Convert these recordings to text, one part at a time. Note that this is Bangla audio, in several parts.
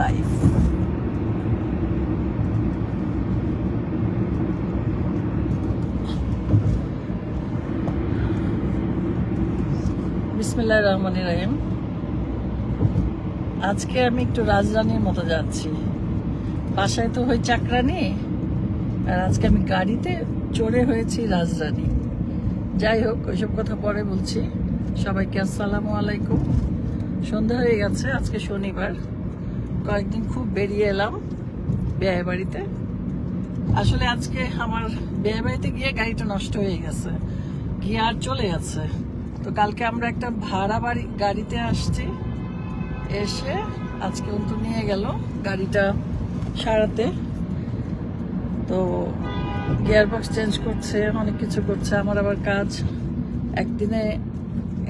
লাইফ। বিসমিল্লাহির রহমানির রহিম। আজকে আমি একটু রাজরানীর মতো যাচ্ছি। বাসায় তো হই চাকরানি, আর আজকে আমি গাড়িতে চড়ে হয়েছি রাজরানী। যাই হোক, ওইসব কথা পরে বলছি। সবাইকে আসসালামু আলাইকুম। সন্ধ্যা হয়ে গেছে, আজকে শনিবার। কয়েকদিন খুব বেরিয়ে এলাম বিয়ে বাড়িতে। আসলে আজকে আমার বিয়ে বাড়িতে গিয়ে গাড়িটা নষ্ট হয়ে গেছে, গিয়ার চলে গেছে। তো কালকে আমরা একটা ভাড়া গাড়িতে আসছি, এসে আজকে অন্তু নিয়ে গেল গাড়িটা সারাতে। তো গিয়ার বক্স চেঞ্জ করছে, অনেক কিছু করছে। আমার আবার কাজ,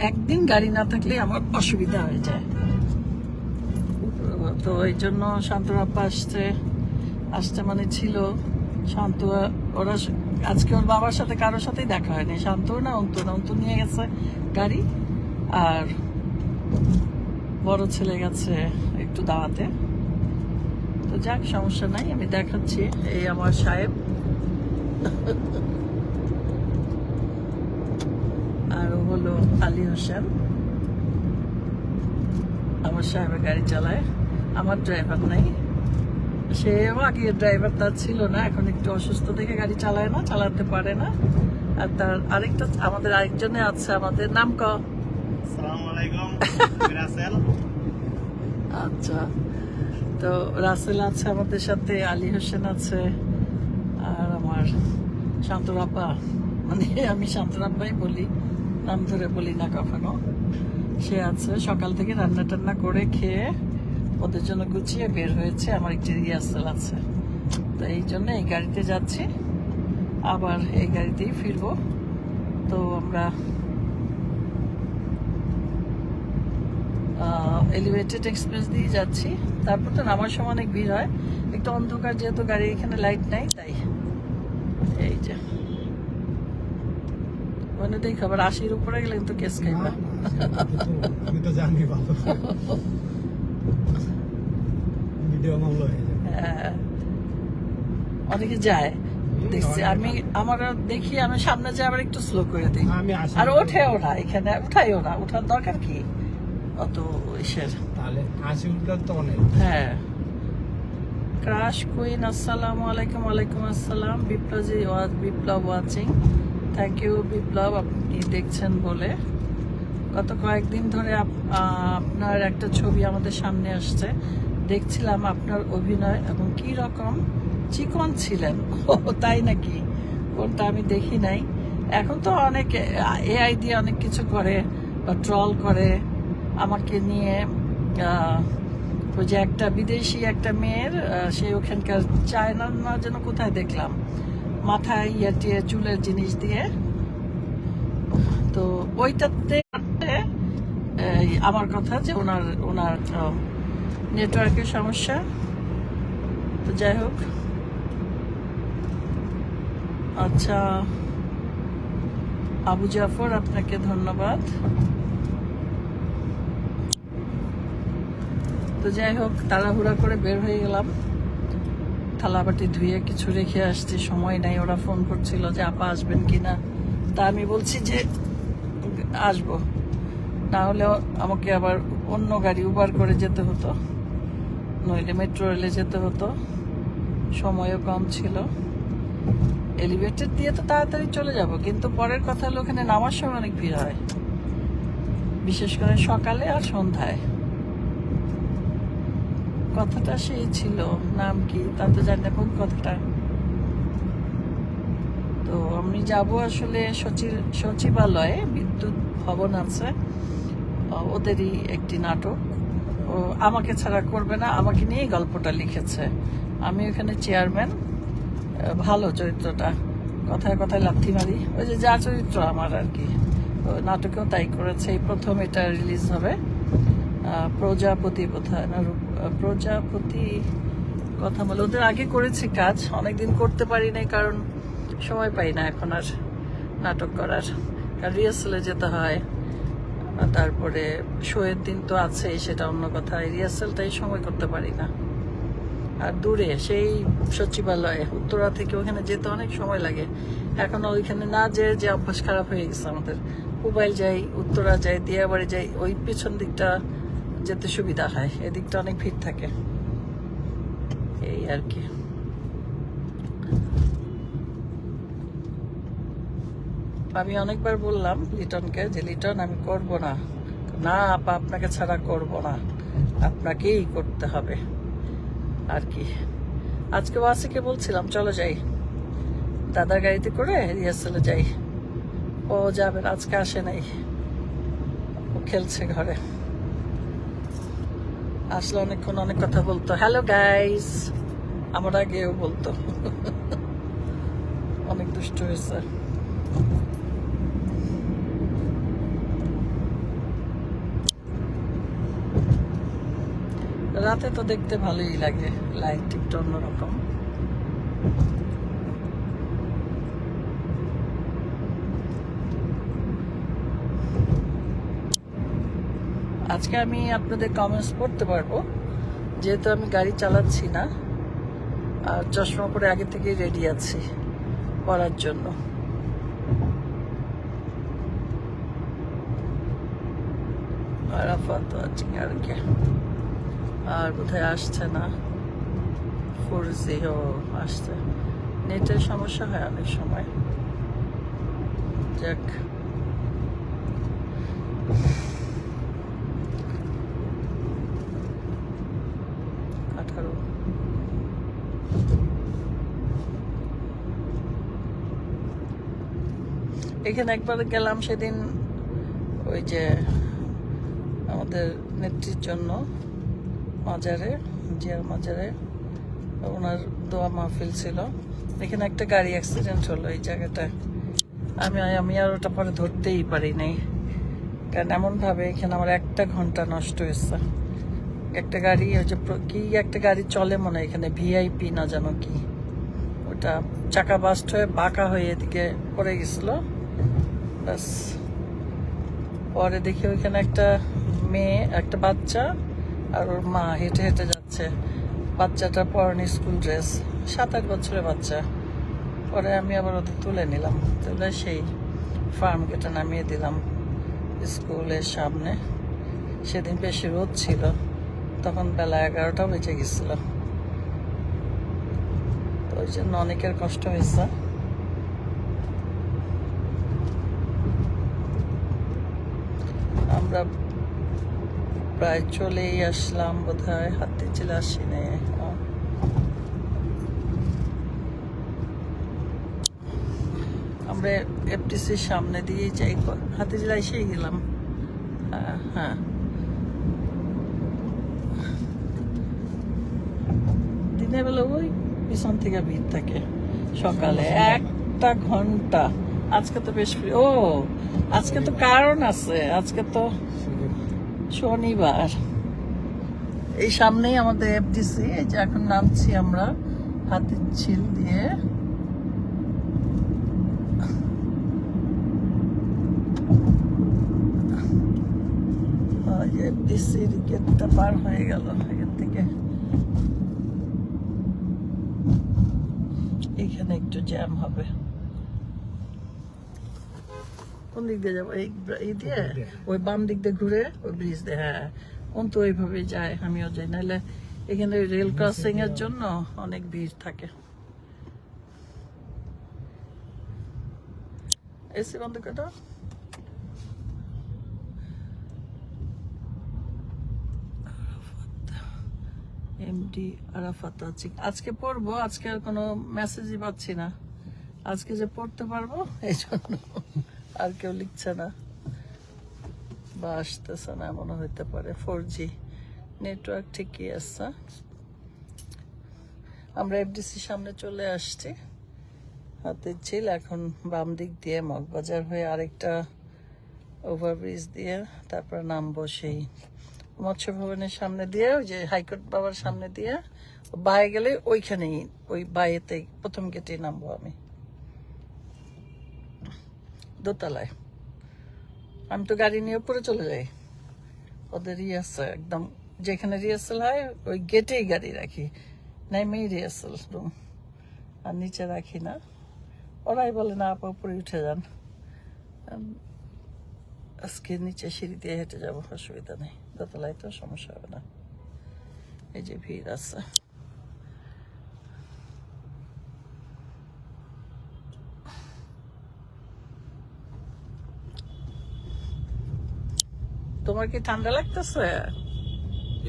একদিন গাড়ি না থাকলে আমার অসুবিধা হয়ে যায়। তো এই জন্য শান্তর আব্বা আসতে মানে ছিল শান্ত। ওরা আজকে ওর বাবার সাথে কারোর সাথেই দেখা হয়নি, শান্ত না অন্তু নিয়ে গেছে গাড়ি। আর বড় ছেলে গেছে একটু দাওয়াতে। তো যাক, সমস্যা নাই, আমি দেখাচ্ছি। এই আমার সাহেব, আর হলো আলী হোসেন। আমার সাহেবের গাড়ি চালায়, আমার ড্রাইভার নাই। সেও আগে ড্রাইভার তার ছিল না, এখন একটু অসুস্থ দেখে গাড়ি চালায় না, চালাতে পারে না। আর তার আমাদের আরেকজনে আছে। আমাদের নাম ক? আসসালামু আলাইকুম, রাসেল। আচ্ছা, তো রাসেল আছে আমাদের সাথে, আলী হোসেন আছে, আর আমার শান্তর আব্বা। মানে আমি শান্তর আব্বাই বলি, নাম ধরে বলি না কখনো। সে আছে, সকাল থেকে রান্না টান্না করে খেয়ে ওদের জন্য গুছিয়ে বের হয়েছে। আমার একটি রিহার্সাল আছে, তো এই জন্য এই গাড়িতে যাচ্ছি, আবার এই গাড়িতেই ফিরবো। তো আমরা এলিভেটেড এক্সপ্রেস দিয়ে যাচ্ছি। তারপর তো নামার সময় অনেক ভিড় হয়, একটু অন্ধকার, যেহেতু গাড়ি এখানে লাইট নাই, তাই এই যে মানে দেখ, আবার 80-র উপরে গেলে কিন্তু কেস খাইবা। আমি তো জানি ভালো, ভিডিও মামলা হয়ে যায়। হ্যাঁ, অনেকে যায় দেখছি আমি। আমরা দেখি, আমি সামনে যাই, আবার একটু স্লো করে দিই। আর ওঠেও না, এখানে উঠাইও না, ওঠার দরকার কি অত ইসের। তাহলে 80 উঠলে তো অনেক। হ্যাঁ, ক্রাশ কুইন, আসসালামু আলাইকুম। ওয়ালাইকুম আসসালাম। বিপ্লব ওয়াচিং, থ্যাংক ইউ বিপ্লব, আপনি দেখছেন বলে। গত কয়েকদিন ধরে আপনার একটা ছবি আমাদের সামনে আসছে, দেখছিলাম আপনার অভিনয় এবং কি রকম চিকন ছিলেন। ও তাই নাকি? কোনটা আমি দেখি নাই। এখন তো অনেক এআই দিয়ে অনেক কিছু করে বা ট্রল করে আমাকে নিয়ে। ওই যে একটা বিদেশি একটা মেয়ের, সে ওখানকার চায়না না যেন কোথায় দেখলাম, মাথায় ইয়ে চুলের জিনিস দিয়ে। তো ওইটাতে আমার কথা যে ওনার নেটওয়ার্কের সমস্যা। তো যাই হোক, আচ্ছা আবু জাফর, আপনাকে ধন্যবাদ। তো যাই হোক, তাড়াহুড়া করে বের হয়ে গেলাম। থালাবাটি ধুয়ে কিছু রেখে আসছি, সময় নাই। ওরা ফোন করছিল যে আপা আসবেন কিনা, তা আমি বলছি যে আসবো, না হলে আমাকে আবার অন্য গাড়ি উবার করে যেতে হতো, নইলে মেট্রো রেলে যেতে হতো। সময়ও কম ছিল। এলিভেটেড দিয়ে তো তাড়াতাড়ি চলে যাব, কিন্তু পরের কথা হলো ওখানে নামার সময় অনেক ভিড় হয়, বিশেষ করে সকালে আর সন্ধ্যায়। কথাটা সেই ছিল, নাম কি তা তো জানি না, কোন কথাটা। তো আমি যাব আসলে সচিবালয়ে, বিদ্যুৎ ভবন আছে, ওদেরই একটি নাটক। ও আমাকে ছাড়া করবে না, আমাকে নিয়েই গল্পটা লিখেছে। আমি ওখানে চেয়ারম্যান। ভালো চরিত্রটা, কথায় কথায় লাথি মারি, ওই যে যা চরিত্র আমার আর কি। নাটকেও তাই করেছে। এই প্রথম এটা রিলিজ হবে। প্রজাপতি বোধহয় না, প্রজাপতি কথা বলে। ওদের আগে করেছি কাজ, অনেকদিন করতে পারি নাই, কারণ সময় পাই না এখন আর নাটক করার, কারণ রিহার্সালে যেতে হয়। আর তারপরে শোয়ের দিন তো আছেই, সেটা অন্য কথা। রিহার্সালটাই সময় করতে পারি না। আর দূরে সেই সচিবালয়ে উত্তরা থেকে ওখানে যেতে অনেক সময় লাগে। এখন ওইখানে না যে অভ্যাস খারাপ হয়ে গেছে আমাদের। মোবাইল যাই, উত্তরা যাই, দিয়াবাড়ি যাই, ওই পিছন দিকটা যেতে সুবিধা হয়, এদিকটা অনেক ভিড় থাকে, এই আর কি। আমি অনেকবার বললাম লিটনকে যে লিটন আমি করব না, না আপা আপনাকে ছাড়া করব না, আপনাকেই করতে হবে আর কি। আজকে ওয়াসিকে বলছিলাম চলো যাই, দাদার গাড়িতে করে রিহার্সালে যাই। ও যাবে না, আজকে আসে নাই, ও খেলছে ঘরে। আসলে অনেকক্ষণ অনেক কথা বলতো, হ্যালো গাইস আমার আগেও বলতো। অনেক দুষ্ট হয়েছে। রাতে তো দেখতে ভালোই লাগে, লাইট একটু অন্যরকম। আজকে আমি আপনাদের কমেন্টস পড়তে পারবো, যেহেতু আমি গাড়ি চালাচ্ছি না আর চশমা পরে আগে থেকেই রেডি আছি পড়ার জন্য। আরাফাত আছে আর কি, আর বোধহয় আসছে না। ফোরজিও আসছে, নেটের সমস্যা হয় অনেক সময়। যাক, এখানে একবার গেলাম সেদিন, ওই যে আমাদের নেত্রীর জন্য মাজারে, জিয়ার মাজারে ওনার দোয়া মাহফিল ছিল। এখানে একটা গাড়ি অ্যাক্সিডেন্ট হলো এই জায়গাটায়। আমি আর ওটা পরে ধরতেই পারি নাই, কারণ এমনভাবে এখানে আমার 1 ঘন্টা নষ্ট হয়েছে। একটা গাড়ি, ওই যে কি একটা গাড়ি চলে মনে হয় এখানে, ভিআইপি না জানো কি, ওটা চাকা বাস্ট হয়ে বাঁকা হয়ে এদিকে পড়ে গেছিল। ব্যাস, পরে দেখি ওইখানে একটা মেয়ে, একটা বাচ্চা আর ওর মা হেঁটে হেঁটে যাচ্ছে। বাচ্চাটা পরনে স্কুল ড্রেস, 7-8 বছরের বাচ্চা। পরে আমি আবার ওদের তুলে নিলাম, তুলে সেই ফার্ম গেটে নামিয়ে দিলাম স্কুলের সামনে। সেদিন বেশি রোদ ছিল, তখন বেলা 11টা বেজে গেছিল, তো ওই জন্য অনেকের কষ্ট হয়েছে। আমরা প্রায় চলেই আসলাম বোধহয়, হাতিঝিল আসিনি। আমরা এফটিসির সামনে দিয়ে যাই, হাতিঝিল এসেই গেলাম। হ্যাঁ, দিনের বেলা ওই পিছন থেকে ভিড় থাকে সকালে 1 ঘন্টা। আজকে তো বেশ ফ্রি। ও আজকে তো কারণ আছে, আজকে তো শনিবার। এই সামনেই আমাদের এফডিসি, এই যে এখন নামছি আমরা হাতিঝিল দিয়ে। এফডিসির গেটটা পার হয়ে গেল এখান থেকে। এখানে একটু জ্যাম হবে। কোন দিক দিয়ে যাবো? এই দিয়ে, ওই বাম দিক দিয়ে ঘুরে ওই ব্রিজ দিয়ে। হ্যাঁ, কোন তো ওইভাবে যায়, আমিও যাই। নাহলে এখানে রেল ক্রসিং এর জন্য অনেক ভিড় থাকে। এসি বন্ধ করে দাও। এমডি আরাফাত আছে। আজকে পড়বো, আজকে আর কোনো মেসেজই পাচ্ছি না। আজকে যে পড়তে পারবো এই জন্য আর কেউ লিখছে না বা আসতেছে না, মনে হইতে পারে। 4G নেটওয়ার্ক ঠিকই আছে। আমরা এফডিসির সামনে চলে আসছি, হাতিঝিল। এখন বাম দিক দিয়ে মগবাজার হয়ে আরেকটা ওভারব্রিজ দিয়ে তারপর নামবো সেই মৎস্য ভবনের সামনে দিয়ে, ওই যে হাইকোর্ট বাবার সামনে দিয়ে বায়ে গেলে ওইখানেই, ওই বায়েতেই প্রথম গেটেই নামবো আমি, দোতলায়। আমি তো গাড়ি নিয়ে উপরে চলে যাই, ওদের আছে একদম, যেখানে রিহার্সাল হয় ওই গেটেই গাড়ি রাখি, নেমেই রিহার্সাল রুম, আর নিচে রাখি না। ওরাই বলে না আপা উপরে উঠে যান, আজকে নিচে সিঁড়ি দিয়ে হেঁটে যাবো, অসুবিধা নেই, দোতলায় তো সমস্যা হবে না। এই যে ভিড় আছে। তোমার কি ঠান্ডা লাগতেছে?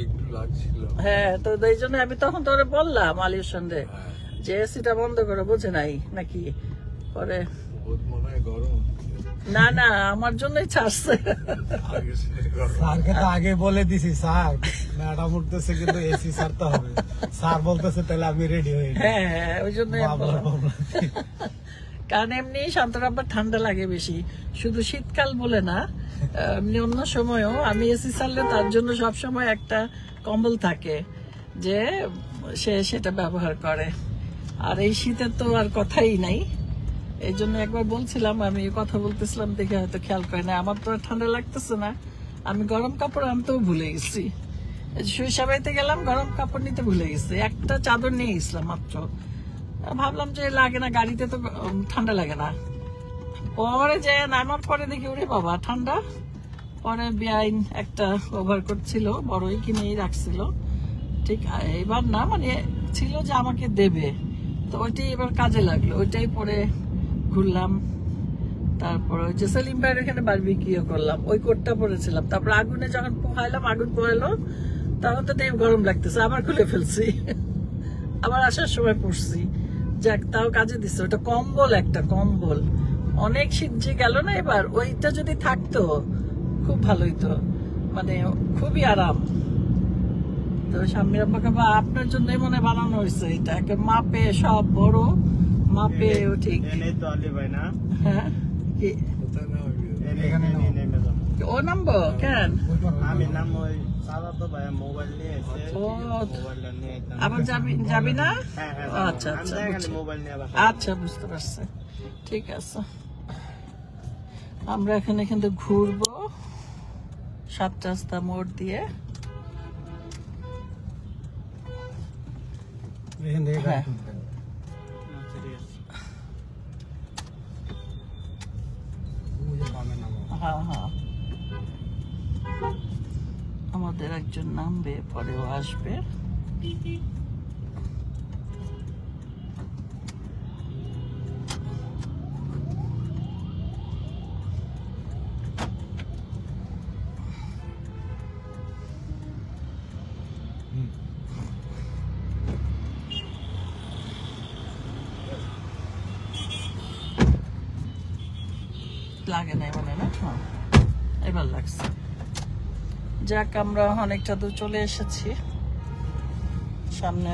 একটু লাগছিল। হ্যাঁ, তো এই জন্য আমি তখন তোরে বললাম আলির সঙ্গে যে এসিটা বন্ধ করে, বোঝে নাই নাকি পরে। বহুত মনে হয় গরম হচ্ছে। না না, আমার জন্যই ছাড়ছে। আগে সে গরম। স্যারকে তো আগে বলে দিছি, স্যার ম্যাডাম উঠতেছে কিন্তু এসি ছাড়তে হবে। স্যার বলতেছে তাহলে আমি রেডি হয়ে যাই। হ্যাঁ হ্যাঁ, ওই জন্যই আমি বললাম। কারণ এমনি শান্তরাব্বার ঠান্ডা লাগে বেশি, শুধু শীতকাল বলে না, এমনি অন্য সময়ও আমি এসি ছাড়লে তার জন্য সবসময় একটা কম্বল থাকে যে সে সেটা ব্যবহার করে। আর এই শীতের তো আর কথাই নাই, এই জন্য একবার বলছিলাম, আমি কথা বলতেছিলাম দেখে হয়তো খেয়াল করে না, আমার তো আর ঠান্ডা লাগতেছে না, আমি গরম কাপড় আনতেও ভুলে গেছি। শৈশবাইতে গেলাম, গরম কাপড় নিতে ভুলে গেছি, একটা চাদর নিয়ে গেছিলাম মাত্র। ভাবলাম যে লাগে না, গাড়িতে তো ঠান্ডা লাগে না। পরে যে নামার পরে দেখি ওরে বাবা ঠান্ডা। পরে বেআইন একটা ওভারকোট ছিল, বড়ই কিনেই রাখছিল, ঠিক এবার না মানে ছিল যে আমাকে দেবে, তো ওইটাই এবার কাজে লাগলো, ওইটাই পরে ঘুরলাম। তারপর ওই যে সেলিম ভাইয়ের এখানে বারবিকিউ করলাম, ওই কোটটা পরেছিলাম। তারপর আগুনে যখন পোহাইলাম, আগুন পোহাইলো, তখন তো দেব গরম লাগতেছে, আবার খুলে ফেলছি, আবার আসার সময় পড়ছি। যাক, তাও কাজে দিচ্ছে। ওটা কম্বল, একটা কম্বল, অনেক শীত যে গেল না এবার, ওইটা যদি থাকতো খুব ভালোই তো, মানে খুবই আরাম। তো স্বামীর আব্বাকে বা আপনার জন্যই মনে বানানো হয়েছে এটা, একটা মাপে, সব বড় মাপে, ও ঠিক। এনেই তো আলি ভাই না, হ্যাঁ, কি কোথায় না হইবে? এখানে নেমে যাবো। ও নামবো কেন? আমি নাম ওই সাদা তো ভাই মোবাইল নিয়ে এসে, ও, মোবাইলটা নিয়ে একদম। আবার যাবি না? হ্যাঁ হ্যাঁ, ও, আচ্ছা আমি আচ্ছা, যাই খালি বুঝছি। মোবাইল নিয়ে আবার। আচ্ছা, বুঝতে পারছি, ঠিক আছে। আমরা এখানে কিন্তু ঘুরবো 7 রাস্তা মোড় দিয়ে। এখান থেকে হ্যাঁ। আচ্ছা, ঠিক আছে। ওই যে বামে নামো। হ্যাঁ হ্যাঁ, আমাদের একজন নামবে, পরেও আসবে। লাগে নাই মনে না? হ্যাঁ, এবার লাগছে। যাক, আমরা অনেকটা দূর চলে এসেছি। সামনে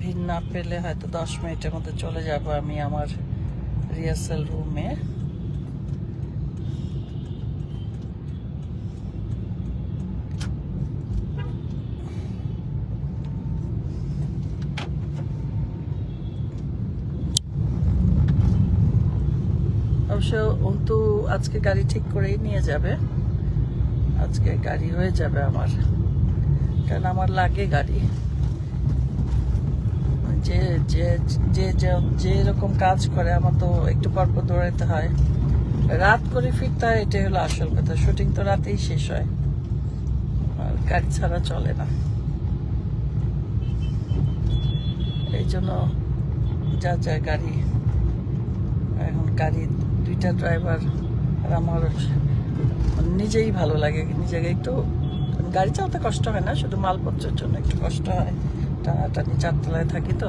ভিড় না পেলে হয়তো 10 মিনিটের মধ্যে চলে যাব আমি আমার রিহার্সাল রুমে। অবশ্য অন্তু আজকে গাড়ি ঠিক করেই নিয়ে যাবে, আজকে গাড়ি হয়ে যাবে আমার, কারণ আমার লাগে গাড়ি। যে যে যে যে এরকম কাজ করে, আমার তো একটু পর পর দৌড়াইতে হয়, রাত করে ফিরতে হয়, এটাই হলো আসল কথা। শুটিং তো রাতেই শেষ হয়, আর গাড়ি ছাড়া চলে না। এই জন্য যা যা গাড়ি, এখন গাড়ি 2টা ড্রাইভার, আর আমার নিজেই ভালো লাগে, নিজেকে একটু গাড়ি চালাতে কষ্ট হয় না, শুধু মালপত্রের জন্য একটু কষ্ট হয়, টানাটানি 4 তলায় থাকি তো,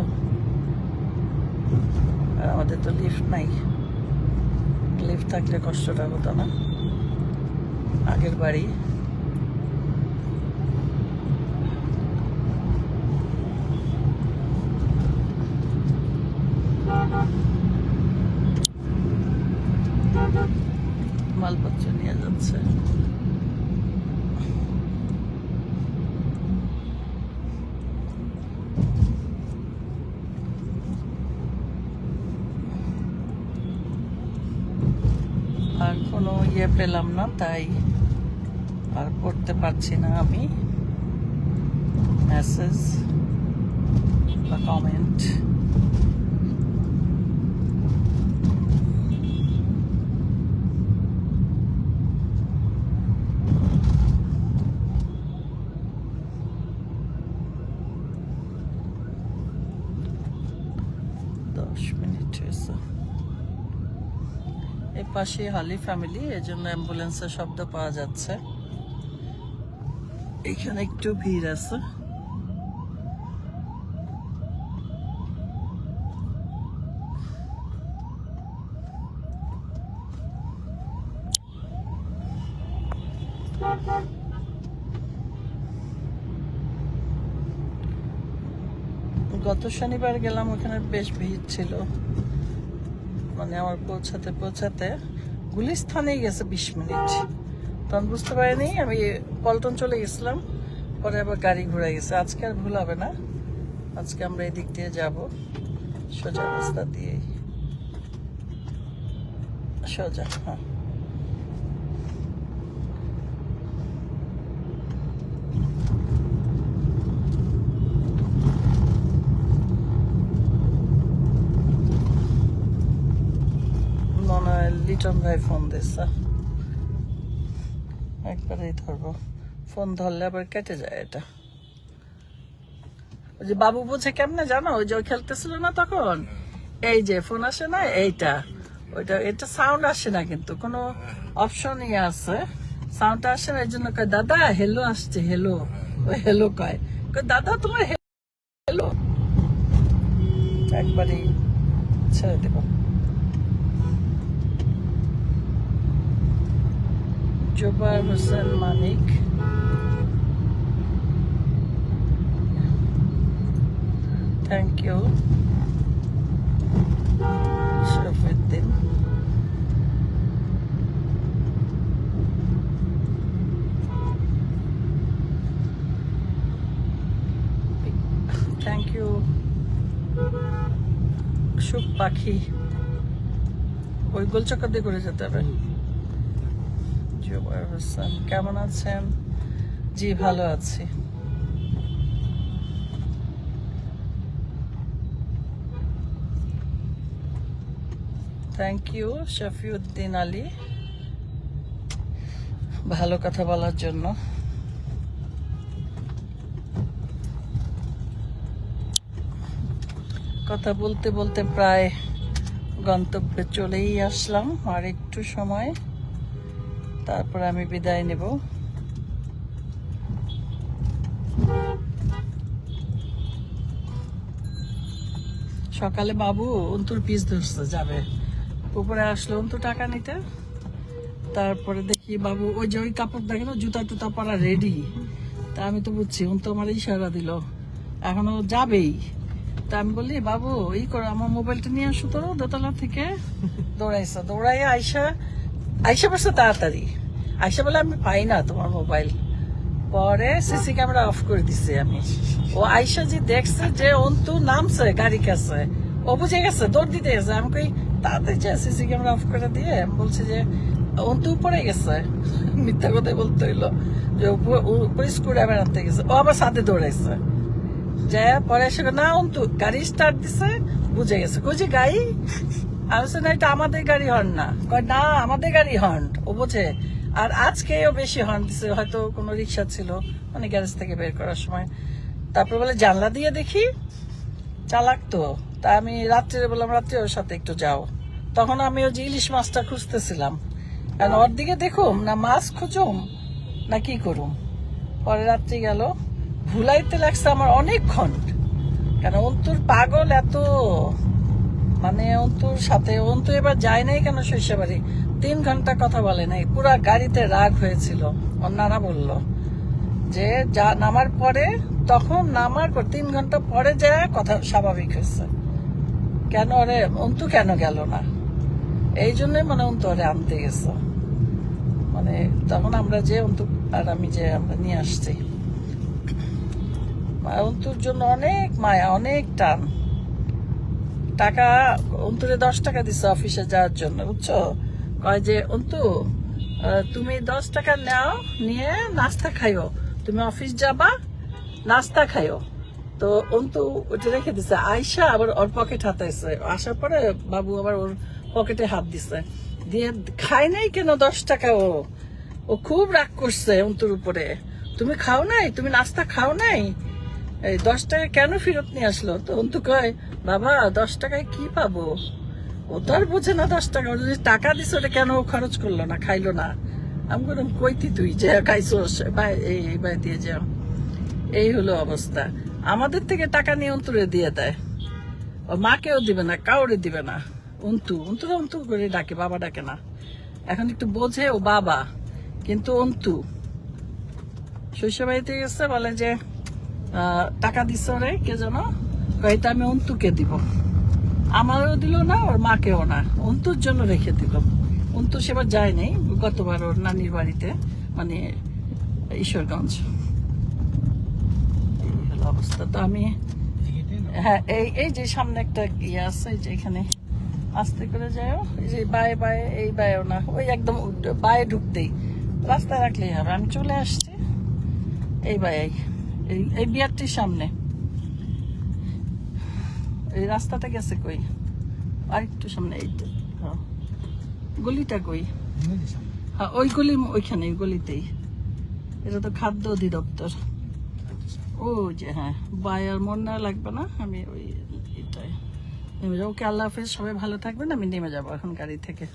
আর আমাদের তো লিফট নাই, লিফট থাকলে কষ্টটা হতো না। আগের বাড়ি মালপত্র নিয়ে যাচ্ছে। আর কোনো ইয়ে পেলাম না, তাই আর পড়তে পারছি না আমি মেসেজ বা কমেন্ট। এই পাশে হালি ফ্যামিলি, এই জন্য অ্যাম্বুলেন্সের শব্দ পাওয়া যাচ্ছে। এখানে একটু ভিড় আছে। গত শনিবার গেলাম, ওখানে বেশ ভিড় ছিল। মানে আমার পৌঁছাতে গুলিস্থানেই গেছে 20 মিনিট। তখন বুঝতে পারিনি, আমি পল্টন চলে গেছিলাম, পরে আবার গাড়ি ঘুরে গেছে। আজকে আর ভুল হবে না, আজকে আমরা এদিক দিয়ে যাব, সোজা রাস্তা দিয়ে সোজা। হ্যাঁ, মনে হয় লিটন ভাই ফোন দিচ্ছে, একবারেই ধরবো। ফোন ধরলে আবার কেটে যায় এটা। ওই যে বাবু বুঝে কেমনে জানো, ওই যে ওই খেলতেছিল না তখন, এই যে ফোন আসে না এইটা, ওইটা এটা সাউন্ড আসে না, কিন্তু কোনো অপশনই আছে, সাউন্ডটা আসে না। এই জন্য কয় দাদা হেলো আসছে, হেলো, ওই হেলো কয় দাদা তোমার হেলো, একবারই ছেড়ে দেব। Jobar Hossain Manik, thank you. Sharfuddin, thank you. সুখ পাখি, ওই গোলচক্কর দিয়ে করে যেতে হবে। জোবার হোসেন, কেমন আছেন? জি ভালো আছি। থ্যাংক ইউ শফিউদ্দিন আলী, ভালো কথা বলার জন্য। কথা বলতে বলতে প্রায় গন্তব্যে চলেই আসলাম, আর একটু সময়, তারপর আমি বিদায় নেব। সকালে বাবু অন্তুর পিস ধরছে, যাবে উপরে আসলো অন্তু টাকা নিতে, তারপরে দেখি বাবু ওই যে ওই কাপড় দেখে না, জুতা টুতা পরা রেডি। তা আমি তো বুঝছি অন্তু আমার ইশারা দিল, এখনো যাবেই। তা আমি বললি বাবু করো, আমার মোবাইলটা নিয়ে আসো তো দোতলা থেকে। দৌড়াইছে, দৌড়াইয়া আইসা বসে তাড়াতাড়ি আইসা বলে আমি পাই না তোমার মোবাইল। পরে সিসি ক্যামেরা অফ করে দিছি আমি। ও আইসা যে দেখছে যে অন্তু নামছে গাড়ি কাছে, ও বুঝে গেছে, দৌড় দিতে গেছে। আমি কই তাড়াতাড়ি যে সিসি ক্যামেরা অফ করে দিয়ে আমি বলছি যে অন্তু উপরে গেছে। মিথ্যা কথাই বলতে হইলো যে উপরে স্ক্রুড্রাইভার আনতে গেছে, ও আবার সাথে দৌড়াইছে। যে পরে এসে না অন্তু গাড়ি স্টার্ট দিছে, বুঝে গেছে। কই যে গাড়ি, আমি না এটা আমাদের গাড়ি হর্ন না, কয় না আমাদের গাড়ি হর্ন, ও বোঝে। আর আজকেও বেশি হর্ন দিছে, হয়তো কোনো রিক্সা ছিল মানে গ্যারেজ থেকে বের করার সময়। তারপর বলে জানলা দিয়ে দেখি, চালাক তো। তা আমি রাত্রে বললাম রাত্রে ওর সাথে একটু যাও। তখন আমি ওই যে ইলিশ মাছটা খুঁজতেছিলাম, কারণ ওর দিকে দেখুম না মাছ খুঁজুম না কি করুম। পরে রাত্রি গেল, ভুলাইতে লাগছে আমার অনেকক্ষণ, কেন অন্তুর পাগল এত, মানে অন্তুর সাথে অন্তু এবার যায় নাই কেন শৈশবাড়ি, 3 ঘন্টা কথা বলে নাই, পুরা গাড়িতে রাগ হয়েছিল। ওর নানা বলল যে যা নামার পরে, তখন নামার পর 3 ঘন্টা পরে যায় কথা স্বাভাবিক হয়েছে। কেন রে অন্তু কেন গেল না, এই জন্যই মানে অন্তু ওরে আনতে গেছে। মানে তখন আমরা যে অন্তু আর আমি যে আমরা নিয়ে আসছি, অন্তুর জন্য অনেক মায়া, অনেক টান। টাকা অন্তরে 10 টাকা দিচ্ছে অফিসে যাওয়ার জন্য, বুঝছো? কয় যে অন্তু তুমি 10 টাকা নাও, নিয়ে নাস্তা খাইও, তুমি অফিস যাবা নাস্তা খাইও। তো অন্তু ওটা রেখে দিছে, আয়সা আবার ওর পকেট হাতাইছে, আসার পরে বাবু আবার ওর পকেটে হাত দিছে, দিয়ে খাই নাই কেন 10 টাকা। ও খুব রাগ করছে অন্তুর উপরে, তুমি খাও নাই, তুমি নাস্তা খাও নাই, এই 10 টাকা কেন ফেরত নিয়ে আসলো? তো অন্তু কয় বাবা 10 টাকায় কি পাবো, ও তো আর বোঝে না 10 টাকা, ও যদি টাকা দিছে ওটা কেন ও খরচ করলো না, খাইলো না। আমি বললাম কইতি তুই যে খাইছোস, এই বাই দিয়ে যাও। এই হলো অবস্থা, আমাদের থেকে টাকা নিয়ে অন্তরে দিয়ে দেয়, ও মাকেও দিবে না, কাউরে দিবে না। অন্তু করে ডাকে, বাবা ডাকে না। এখন একটু বোঝে ও বাবা, কিন্তু অন্তু শ্বশুরবাড়িতে গেছে, বলে যে টাকা দিচ্ছে ওরে কে যেন, কয়টা আমি অন্তুকে দিব, আমারও দিল না ওর মাকেও না, অন্তুর জন্য রেখে দিল। অন্তু সেবার যায় নাই, গতবার ওর নানির বাড়িতে, মানে ঈশ্বরগঞ্জ। এই হলো অবস্থা। তো আমি হ্যাঁ এই যে সামনে একটা ইয়ে আছে, এই যে এখানে আস্তে করে যাও, এই যে বায়ে বায়ে, এই বায়েও না, ওই একদম বায়ে ঢুকতেই রাস্তায় রাখলেই হবে। আমি চলে আসছি এই বায়ে, এই বিয়ারটির সামনে। এই রাস্তাটা গেছে কই, আর একটু সামনে, এইটা গলিটা কই, হ্যাঁ ওই গলি, ওইখানে ওই গলিতেই। এটা তো খাদ্য অধিদপ্তর। ও যে হ্যাঁ, বায়ার মন না লাগবে না, আমি ওই এটাই নেমে যাবো। ওকে আল্লাহ হাফেজ, সবাই ভালো থাকবেন, আমি নেমে যাবো এখন গাড়ি থেকে।